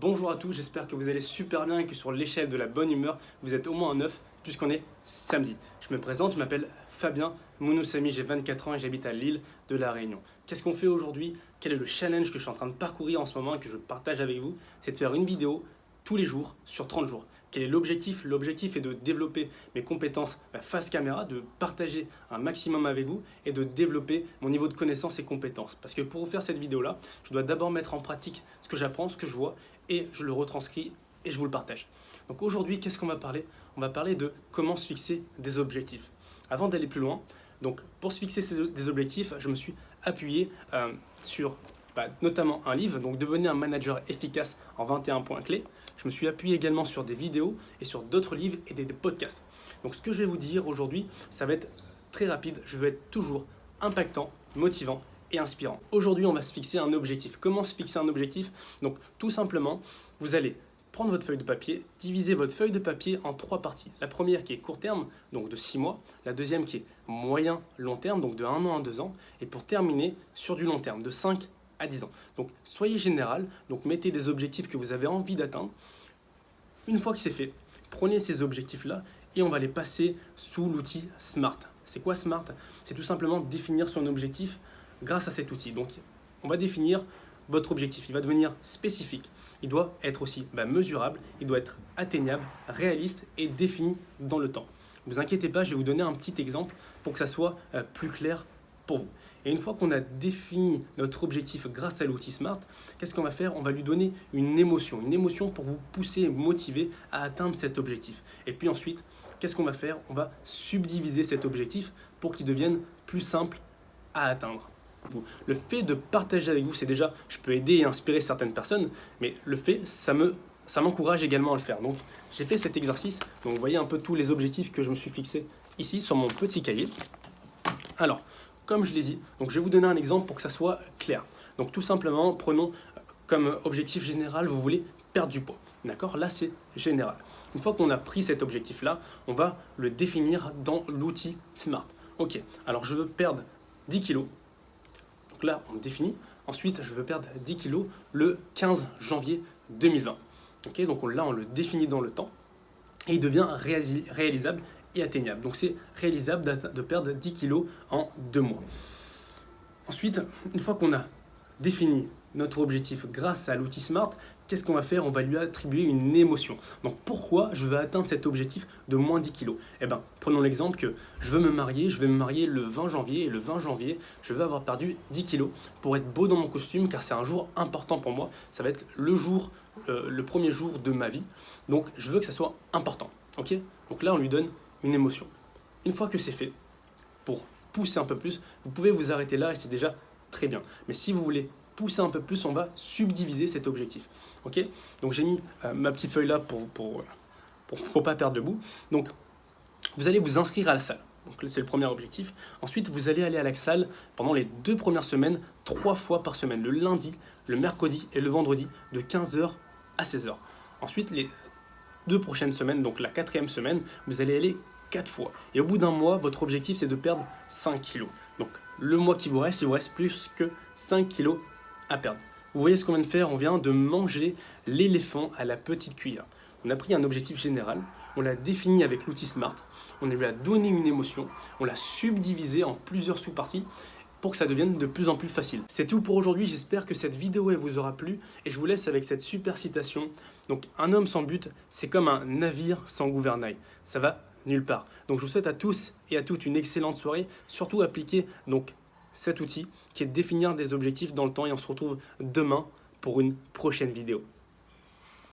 Bonjour à tous, j'espère que vous allez super bien et que sur l'échelle de la bonne humeur, vous êtes au moins un 9 puisqu'on est samedi. Je me présente, je m'appelle Fabien Mounoussami, j'ai 24 ans et j'habite à l'île de la Réunion. Qu'est-ce qu'on fait aujourd'hui? Quel est le challenge que je suis en train de parcourir en ce moment et que je partage avec vous? C'est de faire une vidéo tous les jours sur 30 jours. Quel est l'objectif? L'objectif est de développer mes compétences face caméra, de partager un maximum avec vous et de développer mon niveau de connaissance et compétences. Parce que pour faire cette vidéo-là, je dois d'abord mettre en pratique ce que j'apprends, ce que je vois et je le retranscris et je vous le partage. Donc aujourd'hui, qu'est-ce qu'on va parler? On va parler de comment se fixer des objectifs. Avant d'aller plus loin, donc pour se fixer des objectifs, je me suis appuyé sur notamment un livre, donc Devenez un manager efficace en 21 points clés. Je me suis appuyé également sur des vidéos et sur d'autres livres et des podcasts. Donc ce que je vais vous dire aujourd'hui, ça va être très rapide. Je vais être toujours impactant, motivant et inspirant. Aujourd'hui, on va se fixer un objectif. Comment se fixer un objectif? Donc tout simplement, vous allez prendre votre feuille de papier, diviser votre feuille de papier en 3 parties. La première qui est court terme, donc de 6 mois. La deuxième qui est moyen long terme, donc de 1 an à 2 ans. Et pour terminer, sur du long terme, de 5 à 10 ans. Donc soyez général, donc mettez des objectifs que vous avez envie d'atteindre. Une fois que c'est fait, prenez ces objectifs-là et on va les passer sous l'outil SMART. C'est quoi SMART? C'est tout simplement définir son objectif grâce à cet outil. Donc on va définir votre objectif, il va devenir spécifique. Il doit être aussi mesurable, il doit être atteignable, réaliste et défini dans le temps. Ne vous inquiétez pas, je vais vous donner un petit exemple pour que ça soit plus clair pour vous. Et une fois qu'on a défini notre objectif grâce à l'outil SMART, qu'est-ce qu'on va faire? On va lui donner une émotion pour vous pousser et motiver à atteindre cet objectif. Et puis ensuite, qu'est-ce qu'on va faire? On va subdiviser cet objectif pour qu'il devienne plus simple à atteindre. Le fait de partager avec vous, c'est déjà, je peux aider et inspirer certaines personnes, mais le fait, ça m'encourage également à le faire. Donc, j'ai fait cet exercice. Donc, vous voyez un peu tous les objectifs que je me suis fixés ici sur mon petit cahier. Alors, comme je l'ai dit, donc je vais vous donner un exemple pour que ça soit clair. Donc, tout simplement, prenons comme objectif général, vous voulez perdre du poids. D'accord? Là, c'est général. Une fois qu'on a pris cet objectif-là, on va le définir dans l'outil SMART. Ok, alors je veux perdre 10 kilos. Donc là, on définit. Ensuite, je veux perdre 10 kilos le 15 janvier 2020. Okay, donc là, on le définit dans le temps et il devient réalisable et atteignable. Donc c'est réalisable de perdre 10 kilos en 2 mois. Ensuite, une fois qu'on a défini notre objectif grâce à l'outil SMART, qu'est-ce qu'on va faire? On va lui attribuer une émotion. Donc pourquoi je veux atteindre cet objectif de moins 10 kilos? Eh bien, prenons l'exemple que je veux me marier, le 20 janvier, et le 20 janvier, je veux avoir perdu 10 kilos pour être beau dans mon costume, car c'est un jour important pour moi. Ça va être le premier jour de ma vie. Donc je veux que ça soit important. Okay, donc là, on lui donne une émotion. Une fois que c'est fait, pour pousser un peu plus, vous pouvez vous arrêter là et c'est déjà très bien. Mais si vous voulez pousser un peu plus, on va subdiviser cet objectif. Ok, donc j'ai mis ma petite feuille là pour pas perdre debout. Donc vous allez vous inscrire à la salle. Donc c'est le premier objectif. Ensuite, vous allez aller à la salle pendant les 2 premières semaines, 3 fois par semaine, le lundi, le mercredi et le vendredi, de 15h à 16h. Ensuite, les 2 prochaines semaines, donc la 4e semaine, vous allez aller 4 fois. Et au bout d'un mois, votre objectif, c'est de perdre 5 kilos. Donc le mois qui vous reste, il vous reste plus que 5 kilos à perdre. Vous voyez ce qu'on vient de faire? On vient de manger l'éléphant à la petite cuillère. On a pris un objectif général, on l'a défini avec l'outil SMART, on lui a donné une émotion, on l'a subdivisé en plusieurs sous-parties pour que ça devienne de plus en plus facile. C'est tout pour aujourd'hui, j'espère que cette vidéo elle vous aura plu et je vous laisse avec cette super citation. Donc un homme sans but, c'est comme un navire sans gouvernail. Ça va nulle part. Donc je vous souhaite à tous et à toutes une excellente soirée. Surtout appliquez donc cet outil qui est de définir des objectifs dans le temps et on se retrouve demain pour une prochaine vidéo.